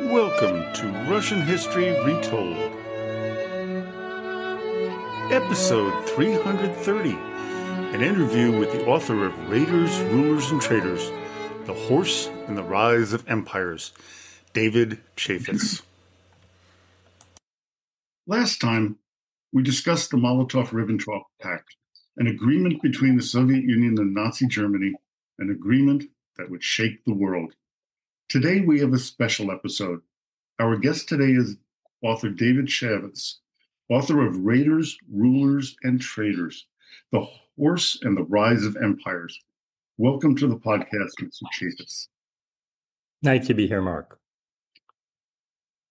Welcome to Russian History Retold, episode 330, an interview with the author of Raiders, Rulers, and Traitors, The Horse and the Rise of Empires, David Chaffetz. Last time, we discussed the Molotov-Ribbentrop Pact, an agreement between the Soviet Union and Nazi Germany, an agreement that would shake the world. Today, we have a special episode. Our guest today is author David Chaffetz, author of Raiders, Rulers, and Traitors, The Horse and the Rise of Empires. Welcome to the podcast, Mr. Chaffetz. Nice to be here, Mark.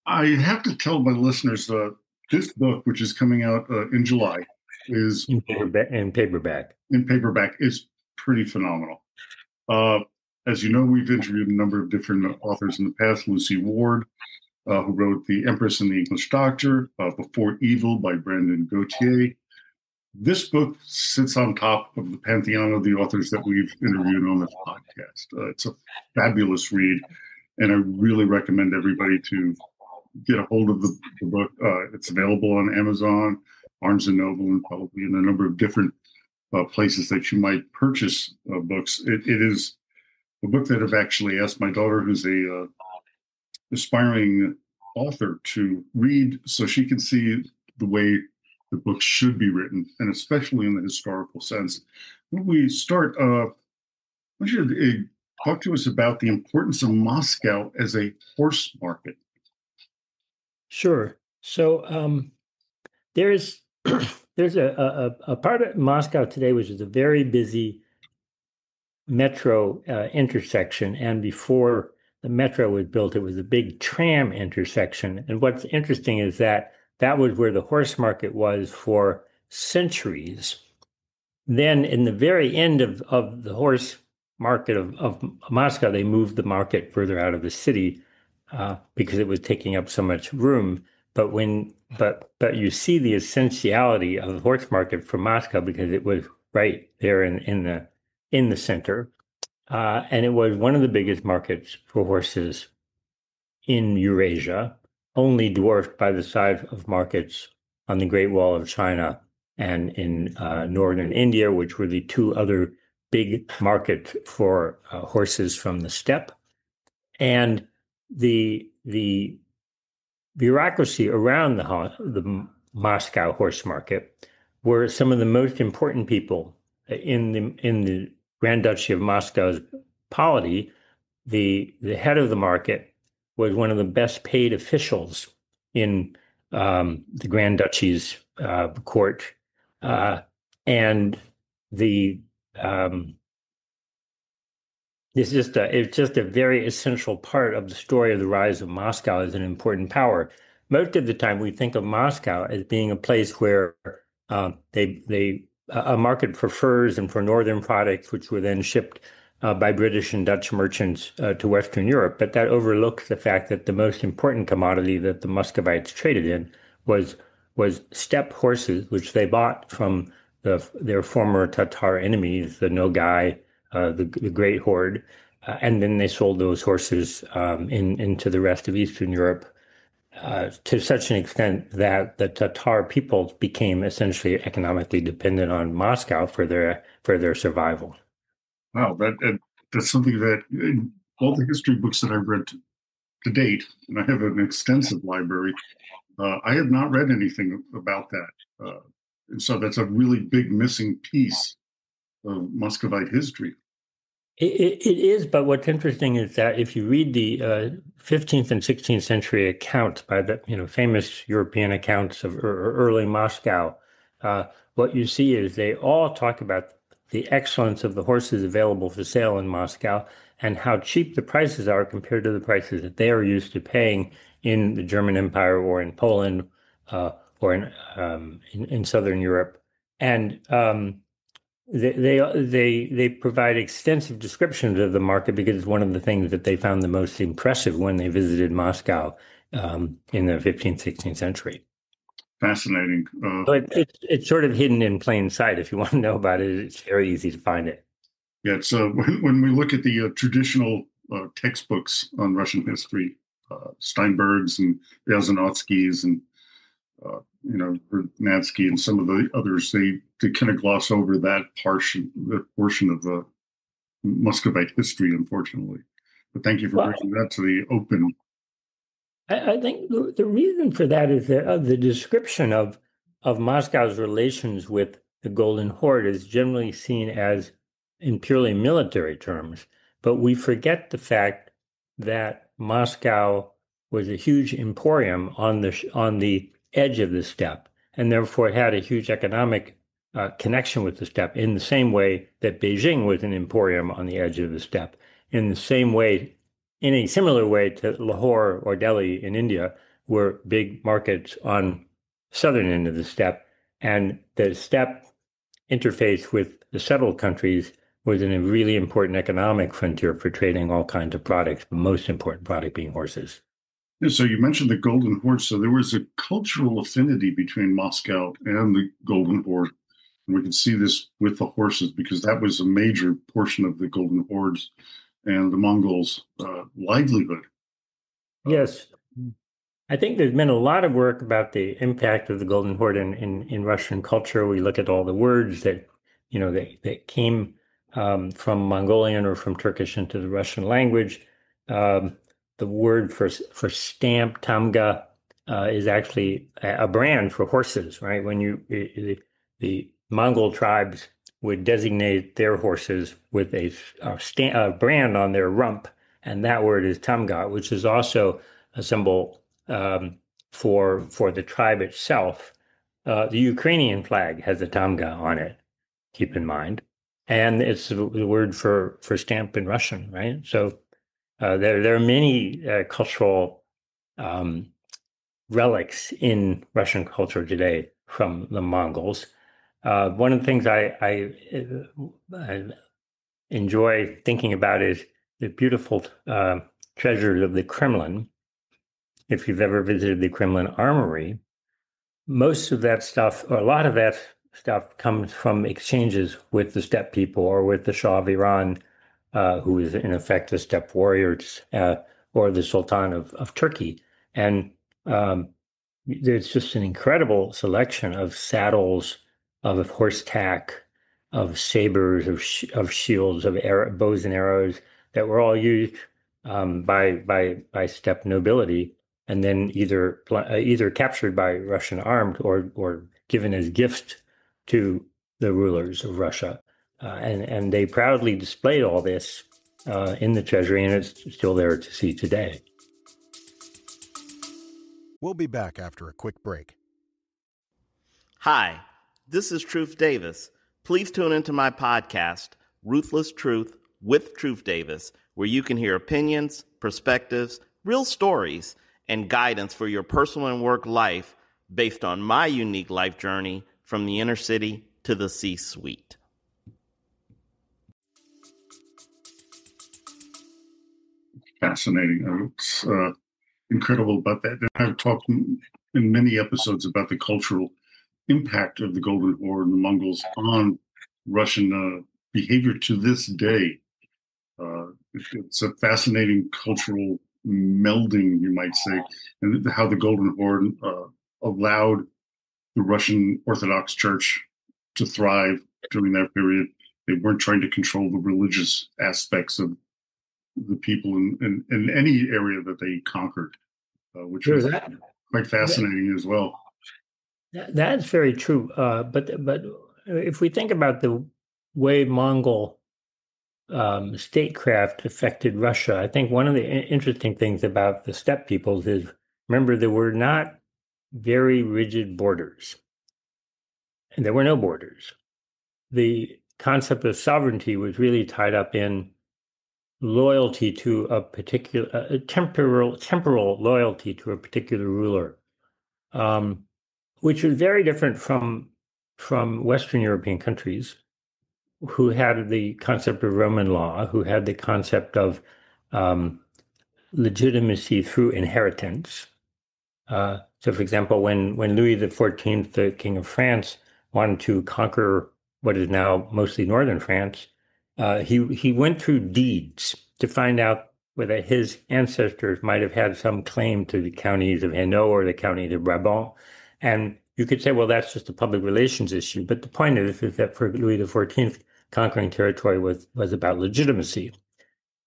I have to tell my listeners this book, which is coming out in July, is in paperback. In paperback is pretty phenomenal. As you know, we've interviewed a number of different authors in the past. Lucy Ward, who wrote The Empress and the English Doctor, Before Evil by Brandon Gauthier. This book sits on top of the pantheon of the authors that we've interviewed on this podcast. It's a fabulous read, and I really recommend everybody to get a hold of the book. It's available on Amazon, Barnes & Noble, and probably in a number of different places that you might purchase books. It is a book that I've actually asked my daughter, who's a aspiring author, to read so she can see the way the book should be written, and especially in the historical sense. When we start, I want you to talk to us about the importance of Moscow as a horse market. Sure. So there's a part of Moscow today which is a very busy metro intersection, and before the metro was built, it was a big tram intersection. And what's interesting is that was where the horse market was for centuries. Then in the very end of the horse market of Moscow, they moved the market further out of the city because it was taking up so much room. But you see the essentiality of the horse market for Moscow because it was right there in the center, and it was one of the biggest markets for horses in Eurasia, only dwarfed by the size of markets on the Great Wall of China and in northern India, which were the two other big markets for horses from the steppe. And the bureaucracy around the Moscow horse market were some of the most important people in the Grand Duchy of Moscow's polity. The head of the market was one of the best paid officials in the Grand Duchy's court, and it's just a very essential part of the story of the rise of Moscow as an important power. Most of the time, we think of Moscow as being a place where a market for furs and for northern products, which were then shipped by British and Dutch merchants to Western Europe. But that overlooks the fact that the most important commodity that the Muscovites traded in was steppe horses, which they bought from their former Tatar enemies, the Nogai, the Great Horde, and then they sold those horses into the rest of Eastern Europe to such an extent that the Tatar people became essentially economically dependent on Moscow for their survival. Wow, that's something that in all the history books that I've read to date, and I have an extensive library, I have not read anything about that. And so that's a really big missing piece of Muscovite history. It is, but what's interesting is that if you read the 15th and 16th century accounts by the famous European accounts of early Moscow, what you see is they all talk about the excellence of the horses available for sale in Moscow and how cheap the prices are compared to the prices that they are used to paying in the German Empire or in Poland or in Southern Europe. And they provide extensive descriptions of the market because it's one of the things that they found the most impressive when they visited Moscow in the 15th, 16th century. Fascinating. So it's sort of hidden in plain sight. If you want to know about it, it's very easy to find it. Yeah, it's when we look at the traditional textbooks on Russian history, Steinbergs and Jasanotskis and Natsky and some of the others. They kind of gloss over that portion of the Muscovite history, unfortunately. But thank you for bringing that to the open. I think the reason for that is that the description of Moscow's relations with the Golden Horde is generally seen as in purely military terms, but we forget the fact that Moscow was a huge emporium on the edge of the steppe, and therefore it had a huge economic connection with the steppe in the same way that Beijing was an emporium on the edge of the steppe, in the same way, in a similar way to Lahore or Delhi in India were big markets on southern end of the steppe, and the steppe interface with the settled countries was a really important economic frontier for trading all kinds of products, the most important product being horses. Yeah, so you mentioned the Golden Horde. So there was a cultural affinity between Moscow and the Golden Horde. And we can see this with the horses because that was a major portion of the Golden Horde's and the Mongols' livelihood. Yes. I think there's been a lot of work about the impact of the Golden Horde in Russian culture. We look at all the words that came from Mongolian or from Turkish into the Russian language. The word for stamp, tamga, is actually a brand for horses, right? When the Mongol tribes would designate their horses with a brand on their rump, and that word is tamga, which is also a symbol for the tribe itself. The Ukrainian flag has a tamga on it, keep in mind, and it's the word for stamp in Russian, right? So there are many cultural relics in Russian culture today from the Mongols. One of the things I enjoy thinking about is the beautiful treasures of the Kremlin. If you've ever visited the Kremlin Armory, most of that stuff, or a lot of that stuff, comes from exchanges with the steppe people or with the Shah of Iran, who is in effect the steppe warriors, or the Sultan of Turkey. And there's just an incredible selection of saddles, of horse tack, of sabers, of shields, of bows and arrows that were all used by steppe nobility, and then either captured by Russian armed or given as gifts to the rulers of Russia. And they proudly displayed all this in the treasury, and it's still there to see today. We'll be back after a quick break. Hi, this is Truth Davis. Please tune into my podcast, Ruthless Truth with Truth Davis, where you can hear opinions, perspectives, real stories, and guidance for your personal and work life based on my unique life journey from the inner city to the C-suite. Fascinating. It's incredible about that. And I've talked in many episodes about the cultural impact of the Golden Horde and the Mongols on Russian behavior to this day. It's a fascinating cultural melding, you might say, and how the Golden Horde allowed the Russian Orthodox Church to thrive during that period. They weren't trying to control the religious aspects of the people in any area that they conquered, which was quite fascinating as well. That's very true. But if we think about the way Mongol statecraft affected Russia, I think one of the interesting things about the steppe peoples is, remember, there were not very rigid borders, and there were no borders. The concept of sovereignty was really tied up in loyalty to a particular temporal loyalty to a particular ruler, which was very different from Western European countries, who had the concept of Roman law, who had the concept of legitimacy through inheritance. So, for example, when Louis XIV, the King of France, wanted to conquer what is now mostly northern France, he went through deeds to find out whether his ancestors might have had some claim to the counties of Hainaut or the county of Brabant. And you could say, well, that's just a public relations issue. But the point is that for Louis XIV, conquering territory was about legitimacy.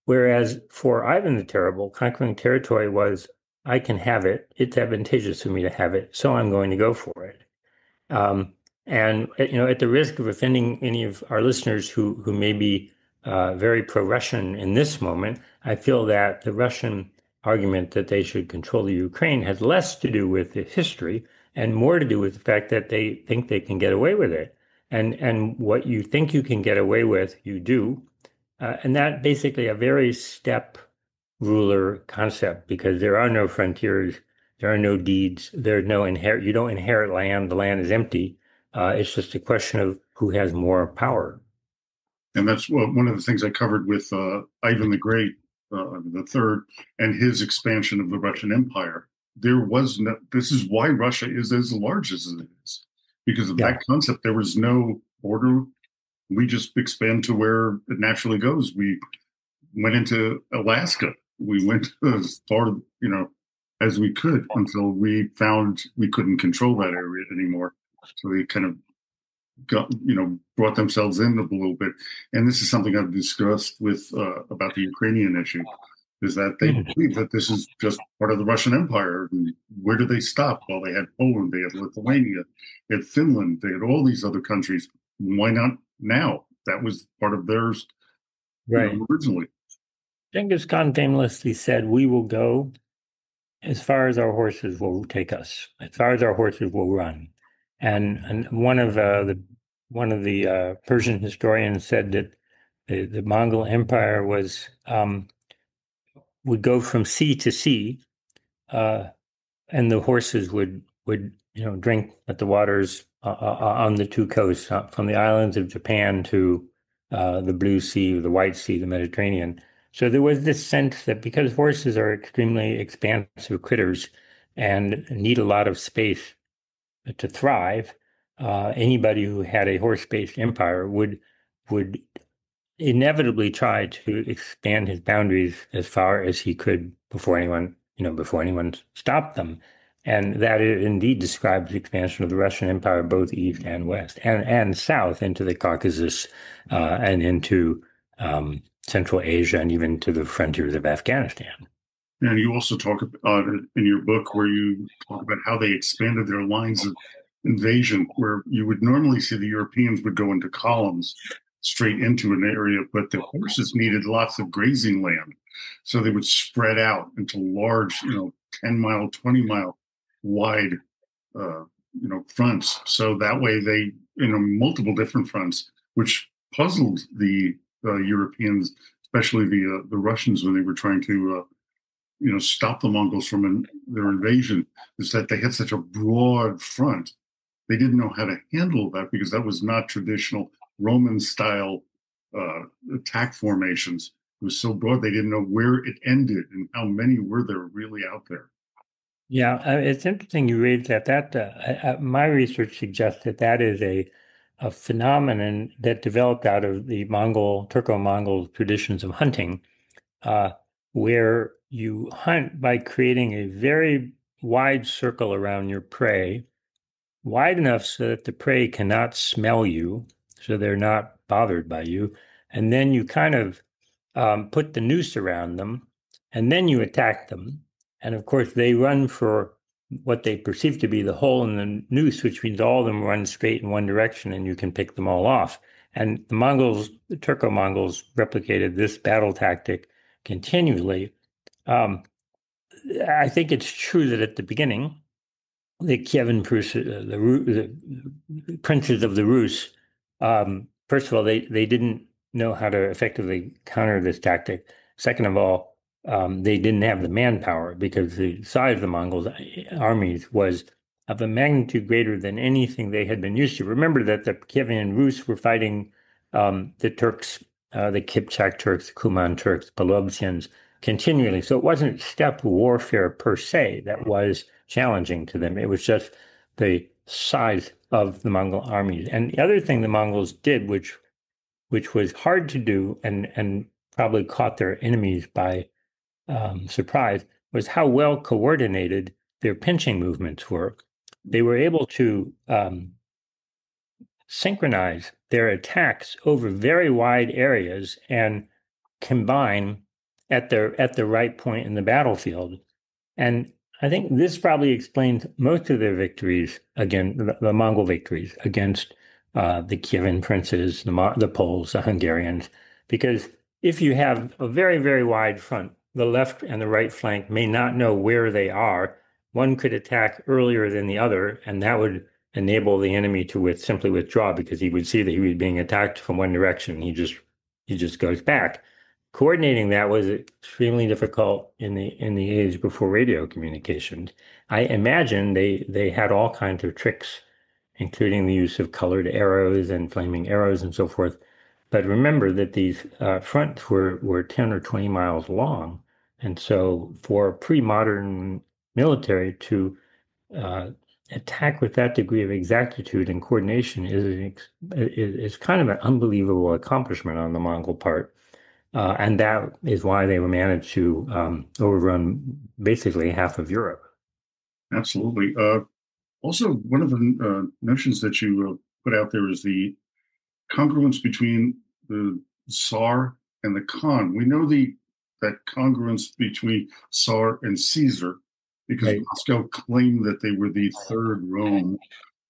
Whereas for Ivan the Terrible, conquering territory was, I can have it. It's advantageous for me to have it, so I'm going to go for it. And at the risk of offending any of our listeners who may be very pro-Russian in this moment, I feel that the Russian argument that they should control the Ukraine has less to do with the history and more to do with the fact that they think they can get away with it. And what you think you can get away with, you do. And that basically a very step ruler concept, because there are no frontiers, there are no deeds, there's no you don't inherit land, the land is empty. It's just a question of who has more power. And that's one of the things I covered with Ivan the Great, the Third, and his expansion of the Russian Empire. This is why Russia is as large as it is, because of that concept. There was no border. We just expand to where it naturally goes. We went into Alaska. We went as far, as we could until we found we couldn't control that area anymore. So they kind of brought themselves in a little bit. And this is something I've discussed with about the Ukrainian issue, is that they believe that this is just part of the Russian Empire. And where did they stop? Well, they had Poland, they had Lithuania, they had Finland, they had all these other countries. Why not now? That was part of theirs originally. Genghis Khan famously said, "We will go as far as our horses will take us, as far as our horses will run." And one of the Persian historians said that the Mongol Empire would go from sea to sea, and the horses would drink at the waters on the two coasts, from the islands of Japan to the Blue Sea, the White Sea, the Mediterranean. So there was this sense that because horses are extremely expansive critters and need a lot of space to thrive, anybody who had a horse-based empire would inevitably try to expand his boundaries as far as he could before anyone stopped them. And that indeed describes the expansion of the Russian Empire, both east and west, and south into the Caucasus, and into Central Asia, and even to the frontiers of Afghanistan. And you also talk about it in your book, where you talk about how they expanded their lines of invasion, where you would normally see the Europeans would go into columns straight into an area, but the horses needed lots of grazing land. So they would spread out into large, 10-mile, 20-mile wide, fronts. So that way they, multiple different fronts, which puzzled the Europeans, especially the Russians, when they were trying to, stop the Mongols from their invasion, is that they had such a broad front. They didn't know how to handle that, because that was not traditional Roman-style attack formations. It was so broad, they didn't know where it ended and how many were there really out there. Yeah, it's interesting you raised that. My research suggests that is a phenomenon that developed out of the Turco-Mongol traditions of hunting, where you hunt by creating a very wide circle around your prey, wide enough so that the prey cannot smell you, so they're not bothered by you. And then you kind of put the noose around them, and then you attack them. And of course, they run for what they perceive to be the hole in the noose, which means all of them run straight in one direction, and you can pick them all off. And the Turco-Mongols replicated this battle tactic continually. I think it's true that at the beginning, the Kievan the princes of the Rus, first of all, they didn't know how to effectively counter this tactic. Second of all, they didn't have the manpower, because the size of the Mongols' armies was of a magnitude greater than anything they had been used to. Remember that the Kievan Rus were fighting the Turks, the Kipchak Turks, the Kuman Turks, Polobsyans, continually. So it wasn't steppe warfare per se that was challenging to them. It was just the size of the Mongol armies. And the other thing the Mongols did, which was hard to do and probably caught their enemies by surprise was how well coordinated their pinching movements were. They were able to synchronize their attacks over very wide areas and combine at the right point in the battlefield. And I think this probably explains most of their victories against the Mongol victories against the Kievan princes, the Poles, the Hungarians, because if you have a very, very wide front, the left and the right flank may not know where they are. One could attack earlier than the other, and that would enable the enemy to simply withdraw because he would see that he was being attacked from one direction. He just goes back. Coordinating that was extremely difficult in the age before radio communications. I imagine they had all kinds of tricks, including the use of colored arrows and flaming arrows and so forth. But remember that these fronts were 10 or 20 miles long. And so for pre-modern military to attack with that degree of exactitude and coordination is kind of an unbelievable accomplishment on the Mongol part. And that is why they were managed to overrun basically half of Europe. Absolutely. Also, one of the notions that you put out there is the congruence between the Tsar and the Khan. We know that congruence between Tsar and Caesar, because Right. Moscow claimed that they were the third Rome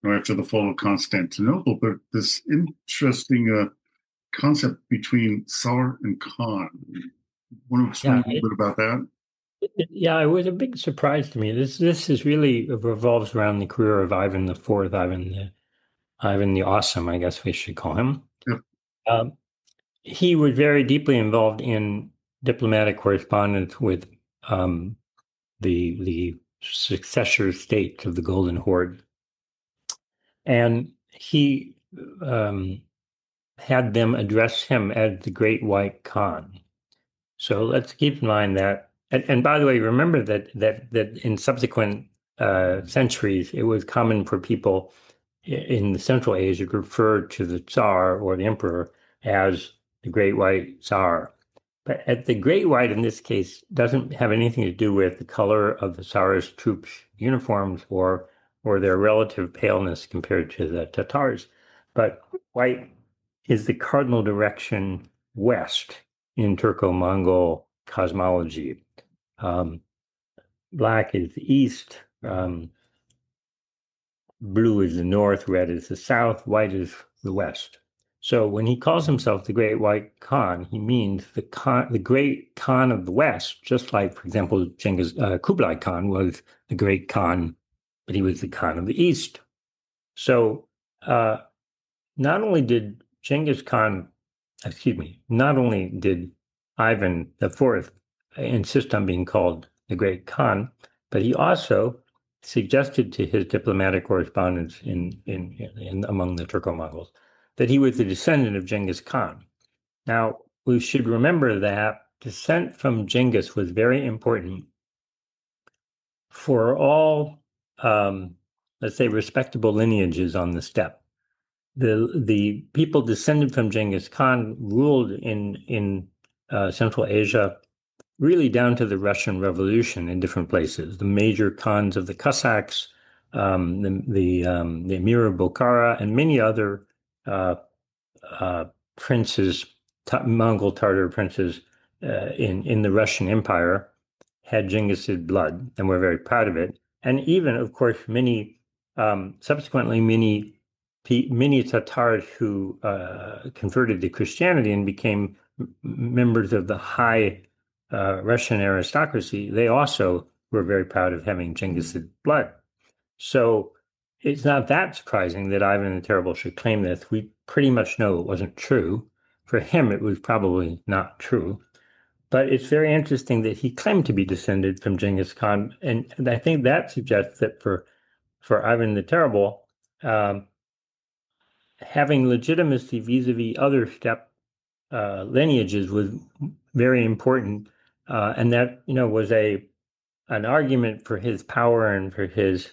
after the fall of Constantinople. But this interesting concept between Tsar and Khan. Want to explain a little bit about that? Yeah, it was a big surprise to me. This is really revolves around the career of Ivan the Fourth, Ivan the Awesome, I guess we should call him. Yep. He was very deeply involved in diplomatic correspondence with the successor states of the Golden Horde, and he had them address him as the Great White Khan. So let's keep in mind that. And by the way, remember that in subsequent centuries, it was common for people in the Central Asia to refer to the Tsar or the Emperor as the Great White Tsar. But the Great White in this case doesn't have anything to do with the color of the Tsar's troops' uniforms or their relative paleness compared to the Tatars. But white is the cardinal direction west in Turco-Mongol cosmology. Black is the east, blue is the north, red is the south, white is the west. So when he calls himself the Great White Khan, he means the Great Khan of the West, just like, for example, Kublai Khan was the Great Khan, but he was the Khan of the East. So not only did Ivan IV insist on being called the Great Khan, but he also suggested to his diplomatic correspondents in among the Turco-Mongols that he was the descendant of Genghis Khan. Now, we should remember that descent from Genghis was very important for all, let's say, respectable lineages on the steppe. The people descended from Genghis Khan ruled in Central Asia, really down to the Russian Revolution in different places. The major Khans of the Cossacks, the Emir of Bokhara, and many other princes, Mongol Tartar princes in the Russian Empire had Genghisid blood, and were very proud of it. And even, of course, subsequently many Tatars who converted to Christianity and became members of the high Russian aristocracy, they also were very proud of having Genghisid blood. So it's not that surprising that Ivan the Terrible should claim this. We pretty much know it wasn't true. For him, it was probably not true. But it's very interesting that he claimed to be descended from Genghis Khan. And I think that suggests that for Ivan the Terrible, having legitimacy vis-a-vis other steppe lineages was very important. And that, was an argument for his power and for his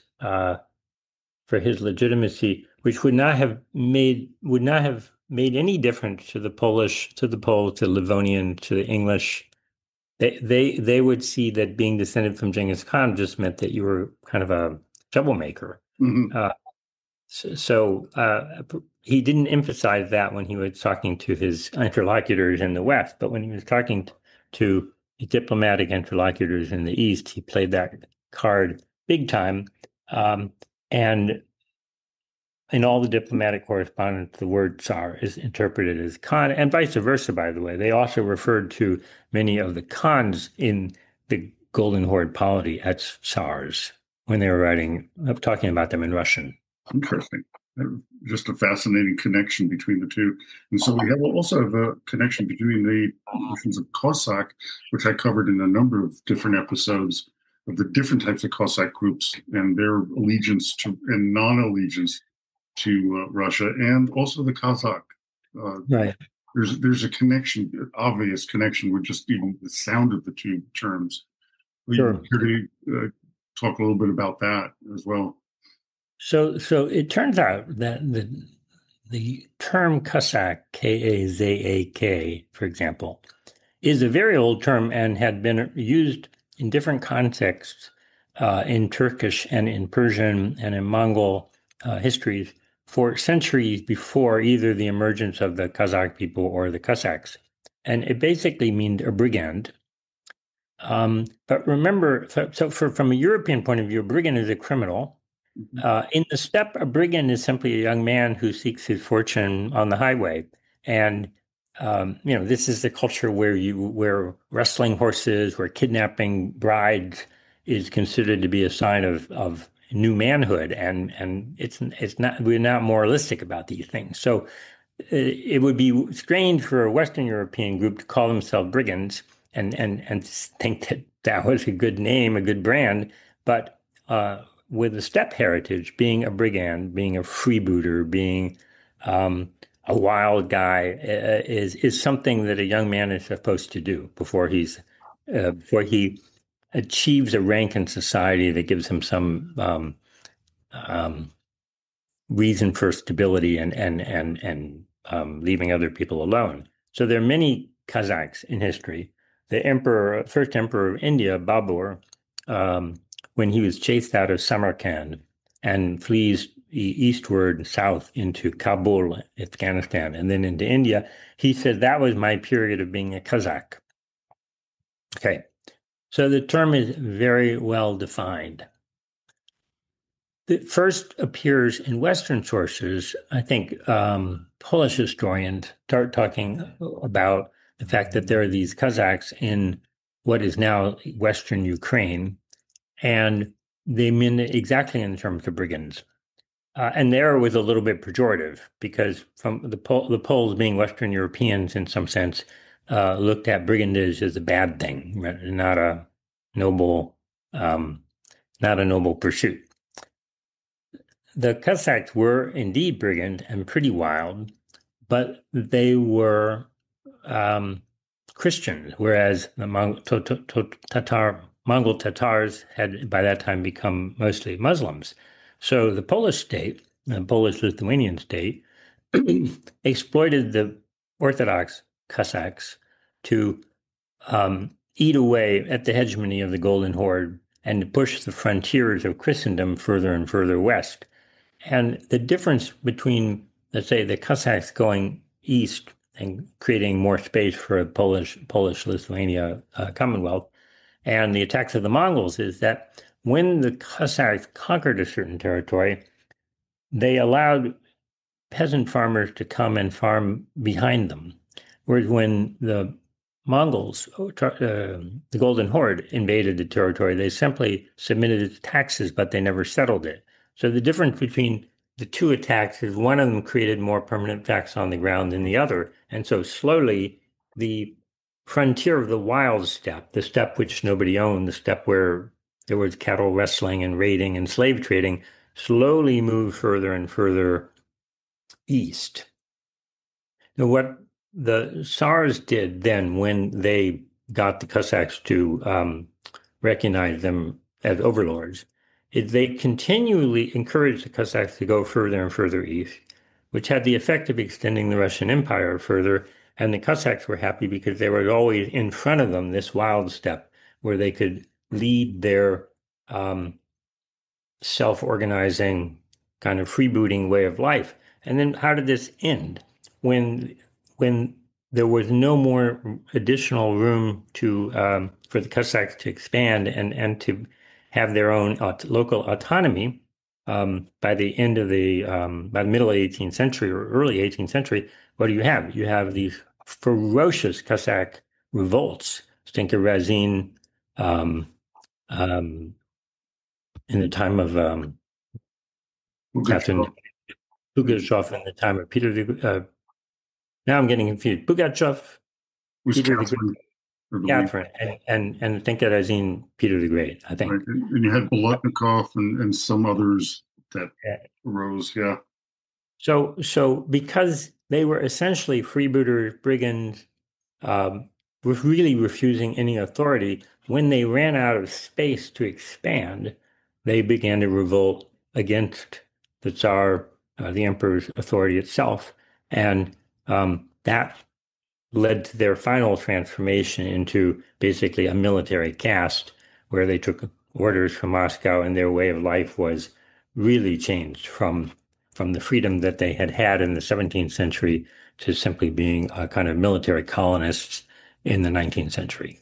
legitimacy, which would not have made any difference to the Polish, to the Poles, to the Livonian, to the English, They would see that being descended from Genghis Khan just meant that you were kind of a troublemaker. Mm-hmm. He didn't emphasize that when he was talking to his interlocutors in the West, but when he was talking to diplomatic interlocutors in the East, he played that card big time. And in all the diplomatic correspondence, the word Tsar is interpreted as Khan, and vice versa, by the way. They also referred to many of the Khans in the Golden Horde polity as Tsars when they were talking about them in Russian. Interesting. Just a fascinating connection between the two. And so we also have a connection between the notions of Cossack, which I covered in a number of different episodes of the different types of Cossack groups and their allegiance to and non-allegiance to Russia, and also the Kazakh. Right. There's a connection, obvious connection with just even the sound of the two terms. Sure. Could you talk a little bit about that as well? So it turns out that the term Kazakh, Kazak, for example, is a very old term and had been used in different contexts in Turkish and in Persian and in Mongol histories for centuries before either the emergence of the Kazakh people or the Cossacks. And it basically means a brigand. But remember, from a European point of view, a brigand is a criminal. In the steppe, a brigand is simply a young man who seeks his fortune on the highway. And, this is the culture where wrestling horses, where kidnapping brides is considered to be a sign of new manhood. And it's not, we're not moralistic about these things. So it would be strange for a Western European group to call themselves brigands and think that was a good name, a good brand. But with the steppe heritage, being a brigand, being a freebooter, being a wild guy is something that a young man is supposed to do before he achieves a rank in society that gives him some reason for stability and leaving other people alone. So there are many Kazakhs in history. The first emperor of India, Babur, when he was chased out of Samarkand and flees eastward south into Kabul, Afghanistan, and then into India, he said, that was my period of being a Kazakh. Okay, so the term is very well defined. It first appears in Western sources. I think Polish historians start talking about the fact that there are these Kazakhs in what is now Western Ukraine, and they mean it exactly in terms of brigands. And there it was a little bit pejorative because from the Poles being Western Europeans in some sense looked at brigandage as a bad thing, not a noble pursuit. The Cossacks were indeed brigand and pretty wild, but they were Christians, whereas the Mongol Tatars had by that time become mostly Muslims. So the Polish state, the Polish-Lithuanian state, exploited the Orthodox Cossacks to eat away at the hegemony of the Golden Horde and to push the frontiers of Christendom further and further west. And the difference between, let's say, the Cossacks going east and creating more space for a Polish-Lithuania Commonwealth and the attacks of the Mongols is that when the Cossacks conquered a certain territory, they allowed peasant farmers to come and farm behind them. Whereas when the Mongols, the Golden Horde, invaded the territory, they simply submitted taxes, but they never settled it. So the difference between the two attacks is one of them created more permanent facts on the ground than the other. And so slowly the frontier of the wild steppe, the steppe which nobody owned, the steppe where there was cattle rustling and raiding and slave trading, slowly moved further and further east. Now, what the Tsars did then when they got the Cossacks to recognize them as overlords is they continually encouraged the Cossacks to go further and further east, which had the effect of extending the Russian Empire further And the Cossacks were happy because there was always in front of them this wild steppe where they could lead their self-organizing kind of freebooting way of life. And then how did this end? When there was no more additional room to for the Cossacks to expand and to have their own local autonomy, by the end of by the middle of the 18th century or early 18th century, what do you have? You have these ferocious Cossack revolts, Stenka Razin, in the time of Catherine Pugachev, in the time of Peter the now I'm getting confused. Pugachev, Peter the Great, Catherine, and Stenka Razin, Peter the Great, I think. Right. And you had Bolotnikov and some others that arose, yeah. So because they were essentially freebooters, brigands, really refusing any authority, when they ran out of space to expand, they began to revolt against the Tsar, the emperor's authority itself. And that led to their final transformation into basically a military caste, where they took orders from Moscow, and their way of life was really changed from the freedom that they had had in the 17th century to simply being a kind of military colonists in the 19th century.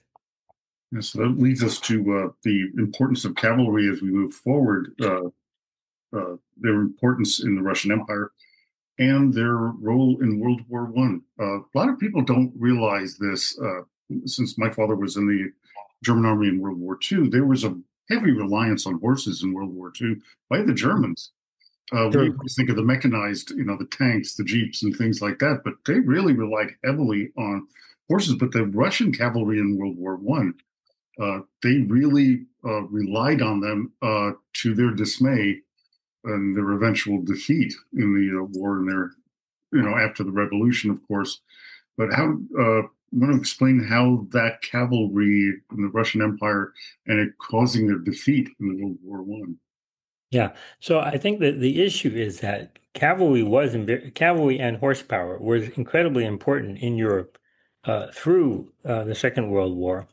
Yeah, so that leads us to the importance of cavalry as we move forward, their importance in the Russian Empire, and their role in World War One. A lot of people don't realize this. Since my father was in the German army in World War II, there was a heavy reliance on horses in World War II by the Germans. We think of the mechanized, the tanks, the jeeps, and things like that, but they really relied heavily on horses. But the Russian cavalry in World War One, they really relied on them to their dismay and their eventual defeat in the war, and their, after the revolution, of course. But how? Want to explain how that cavalry in the Russian Empire and it causing their defeat in World War One. Yeah. So I think that the issue is that cavalry and horsepower was incredibly important in Europe through the Second World War.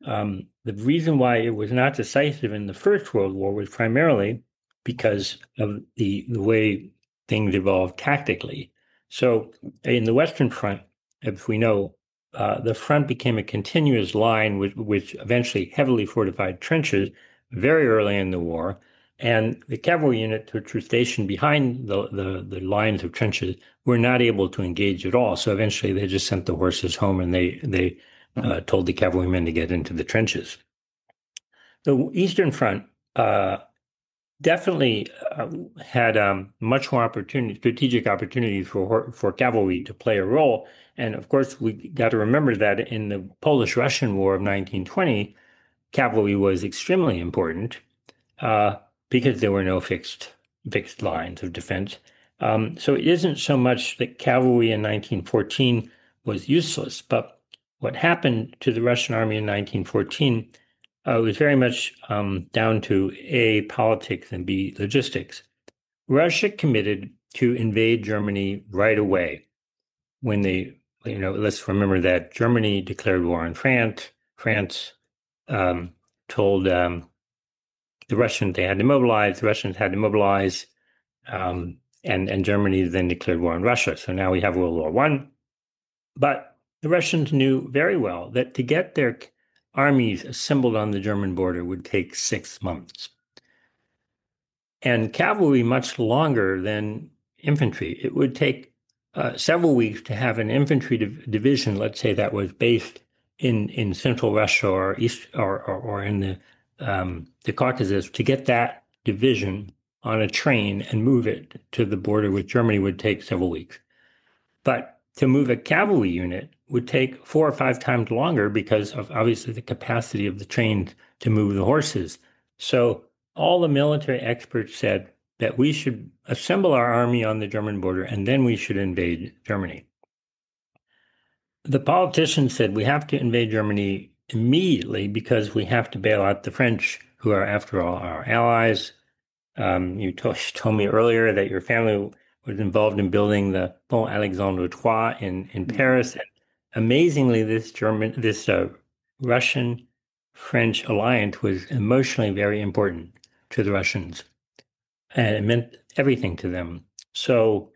The reason why it was not decisive in the First World War was primarily because of the way things evolved tactically. So in the Western Front, as we know, the front became a continuous line which eventually heavily fortified trenches very early in the war. And the cavalry units which were stationed behind the lines of trenches were not able to engage at all. So eventually they just sent the horses home, and they told the cavalrymen to get into the trenches. The Eastern Front definitely had much more strategic opportunities for cavalry to play a role. And of course, we got to remember that in the Polish-Russian War of 1920, cavalry was extremely important. Because there were no fixed lines of defense. So it isn't so much that cavalry in 1914 was useless, but what happened to the Russian army in 1914 was very much down to A, politics, and B, logistics. Russia committed to invade Germany right away when let's remember that Germany declared war on France. France told the Russians they had to mobilize. The Russians had to mobilize, and Germany then declared war on Russia. So now we have World War I. But the Russians knew very well that to get their armies assembled on the German border would take 6 months. And cavalry much longer than infantry. It would take several weeks to have an infantry division, let's say, that was based in central Russia or east or in the Caucasus, to get that division on a train and move it to the border with Germany would take several weeks. But to move a cavalry unit would take 4 or 5 times longer because of obviously the capacity of the train to move the horses. So all the military experts said that we should assemble our army on the German border and then we should invade Germany. The politicians said we have to invade Germany immediately because we have to bail out the French, who are, after all, our allies. You told me earlier that your family was involved in building the Pont Alexandre III in Paris. And amazingly, this Russian-French alliance was emotionally very important to the Russians, and it meant everything to them. So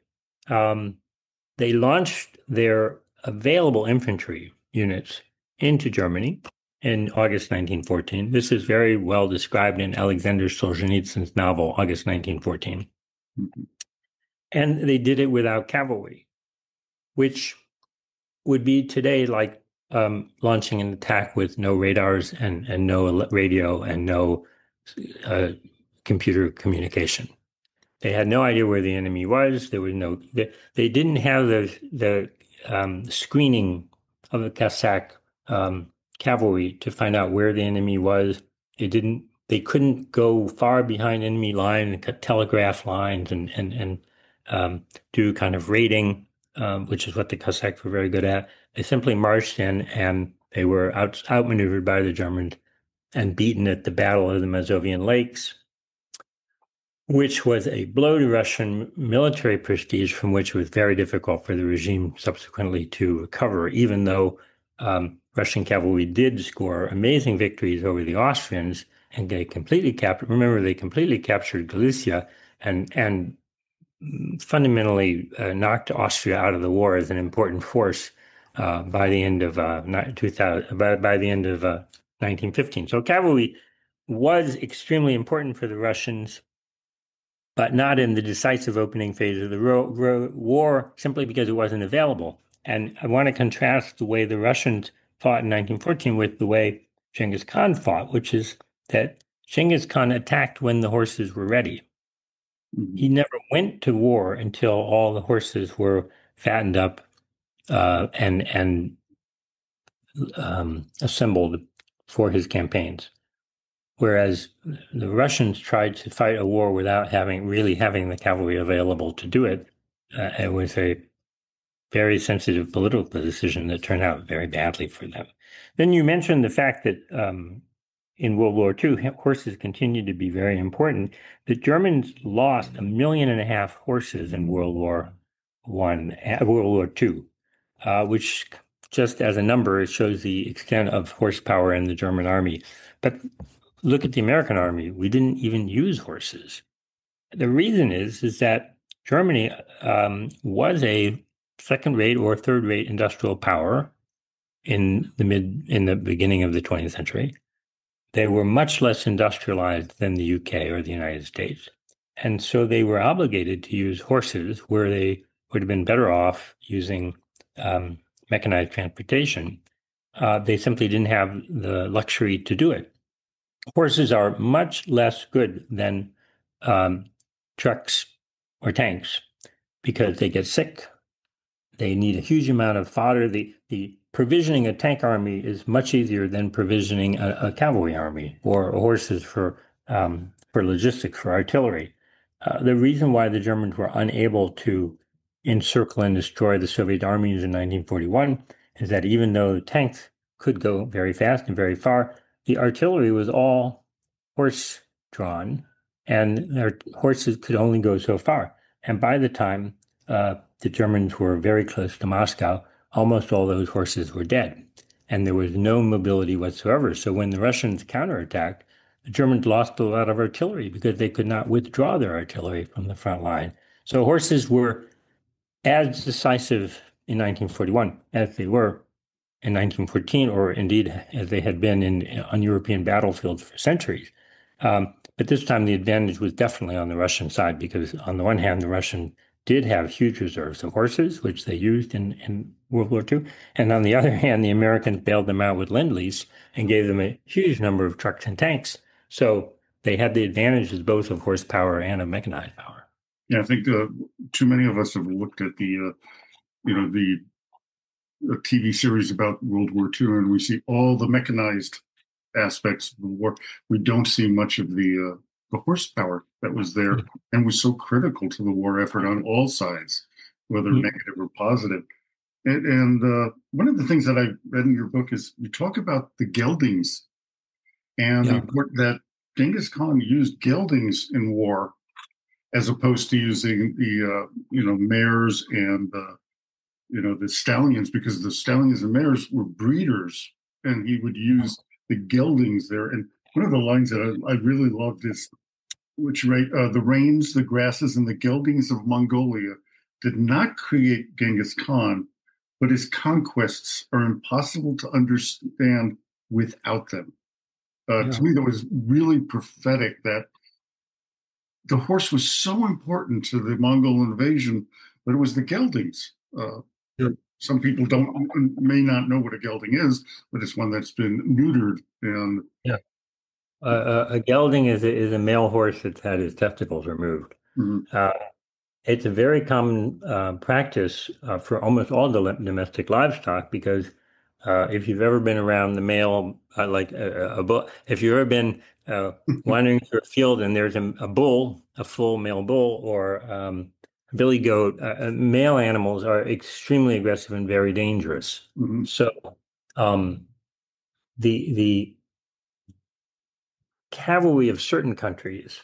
they launched their available infantry units into Germany in August 1914. This is very well described in Alexander Solzhenitsyn's novel, August 1914. Mm-hmm. And they did it without cavalry, which would be today like launching an attack with no radars and no radio and no computer communication. They had no idea where the enemy was. There was no. They didn't have the screening of the Cossack cavalry to find out where the enemy was. They couldn't go far behind enemy line and cut telegraph lines and do kind of raiding, which is what the Cossacks were very good at. They simply marched in, and they were outmaneuvered by the Germans and beaten at the Battle of the Mazovian Lakes, which was a blow to Russian military prestige, from which it was very difficult for the regime subsequently to recover, even though Russian cavalry did score amazing victories over the Austrians, and they completely captured Galicia and fundamentally knocked Austria out of the war as an important force by the end of 1915. So cavalry was extremely important for the Russians, but not in the decisive opening phase of the war, simply because it wasn't available. And I want to contrast the way the Russians fought in 1914 with the way Genghis Khan fought, which is that Genghis Khan attacked when the horses were ready. Mm-hmm. He never went to war until all the horses were fattened up and assembled for his campaigns. Whereas the Russians tried to fight a war without really having the cavalry available to do it. It was a very sensitive political decision that turned out very badly for them. Then you mentioned the fact that in World War II, horses continued to be very important. The Germans lost 1.5 million horses in World War II, which, just as a number, it shows the extent of horsepower in the German army. But look at the American army. We didn't even use horses. The reason is that Germany was a second-rate or third-rate industrial power in the beginning of the 20th century. They were much less industrialized than the UK or the United States. And so they were obligated to use horses where they would have been better off using mechanized transportation. They simply didn't have the luxury to do it. Horses are much less good than trucks or tanks because they get sick. They need a huge amount of fodder. The provisioning a tank army is much easier than provisioning a cavalry army or horses for logistics, for artillery. The reason why the Germans were unable to encircle and destroy the Soviet armies in 1941 is that even though the tanks could go very fast and very far, the artillery was all horse-drawn, and their horses could only go so far. And by the time the Germans were very close to Moscow, almost all those horses were dead, and there was no mobility whatsoever. So when the Russians counterattacked, the Germans lost a lot of artillery because they could not withdraw their artillery from the front line. So horses were as decisive in 1941 as they were in 1914, or indeed as they had been on European battlefields for centuries. But this time the advantage was definitely on the Russian side, because on the one hand, the Russians did have huge reserves of horses, which they used in World War II. And on the other hand, the Americans bailed them out with Lend-Lease and gave them a huge number of trucks and tanks. So they had the advantages both of horsepower and of mechanized power. Yeah, I think too many of us have looked at the TV series about World War II, and we see all the mechanized aspects of the war. We don't see much of the horsepower that was there and was so critical to the war effort on all sides, whether negative or positive. And one of the things that I read in your book is you talk about the geldings and that Genghis Khan used geldings in war as opposed to using the mares and the stallions, because the stallions and mares were breeders, and he would use the geldings there. And one of the lines that I really loved is, the rains, the grasses, and the geldings of Mongolia did not create Genghis Khan, but his conquests are impossible to understand without them. To me, that was really prophetic, that the horse was so important to the Mongol invasion, but it was the geldings. Some people may not know what a gelding is, but it's one that's been neutered. And a gelding is a male horse that's had his testicles removed. It's a very common practice for almost all domestic livestock, because if you've ever been around the male, if you've ever been wandering through a field and there's a bull, a full male bull, or a billy goat, male animals are extremely aggressive and very dangerous. So the cavalry of certain countries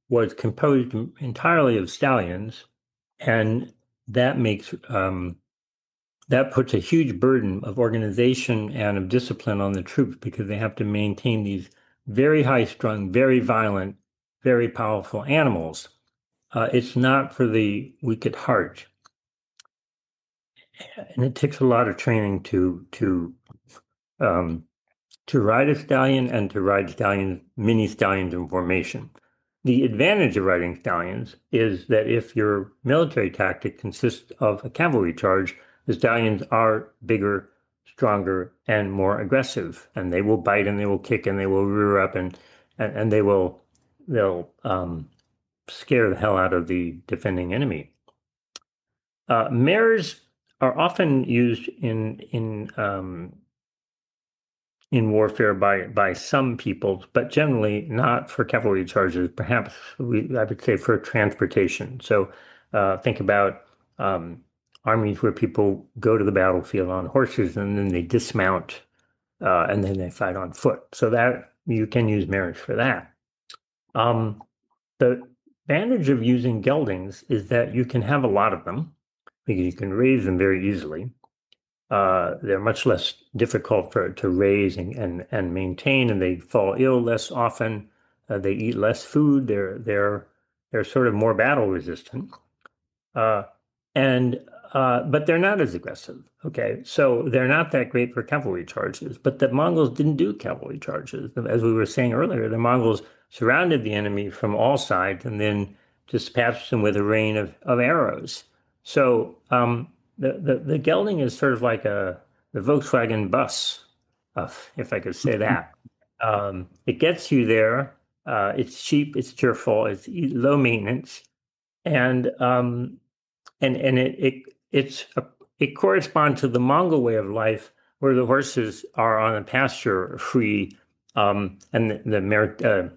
was composed entirely of stallions, and that makes that puts a huge burden of organization and of discipline on the troops, because they have to maintain these very high-strung, very violent, very powerful animals. It's not for the weak at heart, and it takes a lot of training to ride a stallion and to ride mini stallions in formation. The advantage of riding stallions is that if your military tactic consists of a cavalry charge, the stallions are bigger, stronger, and more aggressive, and they will bite and they will kick and they will rear up and they'll scare the hell out of the defending enemy. Mares are often used in warfare by some peoples, but generally not for cavalry charges. Perhaps I would say for transportation. So think about armies where people go to the battlefield on horses and then they dismount and then they fight on foot. So that you can use mares for that. The advantage of using geldings is that you can have a lot of them, because you can raise them very easily. They're much less difficult to raise and maintain, and they fall ill less often. They eat less food. They're sort of more battle resistant, but they're not as aggressive. Okay, so they're not that great for cavalry charges. But the Mongols didn't do cavalry charges, as we were saying earlier. The Mongols surrounded the enemy from all sides and then dispatched them with a rain of arrows. So the gelding is sort of like the Volkswagen bus, if I could say that. It gets you there. It's cheap. It's cheerful. It's low maintenance, and it corresponds to the Mongol way of life, where the horses are on a pasture free, and the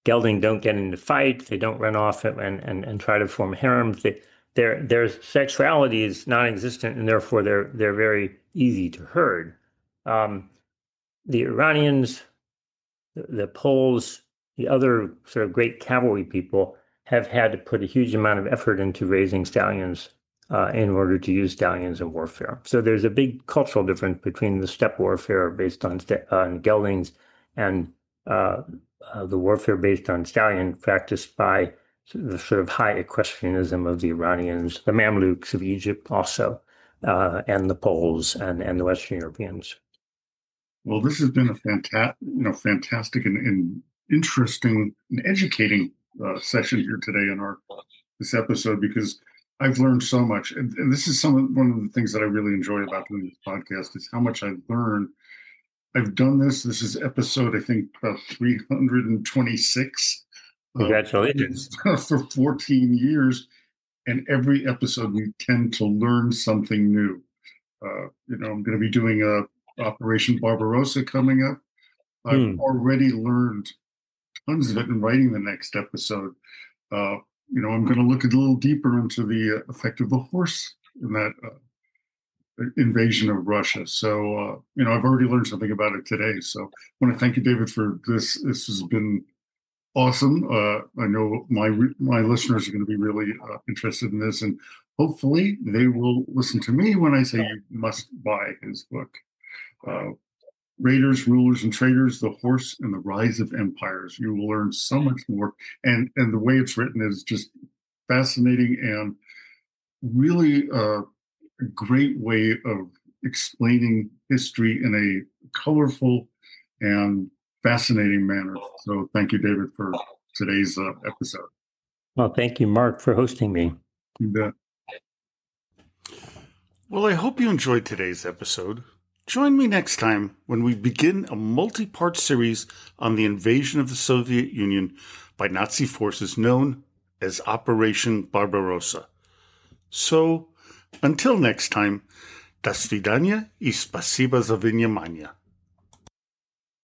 gelding don't get into fights. They don't run off and try to form harems. Their sexuality is non-existent, and therefore they're very easy to herd. The Iranians, the Poles, the other sort of great cavalry people have had to put a huge amount of effort into raising stallions in order to use stallions in warfare. So there's a big cultural difference between the steppe warfare based on geldings and the warfare based on stallion practiced by the sort of high equestrianism of the Iranians, the Mamluks of Egypt also, and the Poles and the Western Europeans. Well, this has been a fantastic and interesting and educating session here today in this episode, because I've learned so much, and this is one of the things that I really enjoy about doing this podcast is how much I've learned. I've done this. This is episode, I think, 326. Congratulations. For 14 years, and every episode we tend to learn something new. I'm going to be doing Operation Barbarossa coming up. I've already learned tons of it in writing the next episode. I'm going to look a little deeper into the effect of the horse in that invasion of Russia. So, I've already learned something about it today. So I want to thank you, David, for this. This has been awesome. I know my listeners are going to be really interested in this, and hopefully they will listen to me when I say you must buy his book. Raiders, Rulers, and Traders, The Horse and the Rise of Empires. You will learn so much more. And the way it's written is just fascinating and really a great way of explaining history in a colorful and fascinating manner. So thank you, David, for today's episode. Well, thank you, Mark, for hosting me. You bet. Well, I hope you enjoyed today's episode. Join me next time when we begin a multi-part series on the invasion of the Soviet Union by Nazi forces known as Operation Barbarossa. So, until next time, до свидания и спасибо за внимание.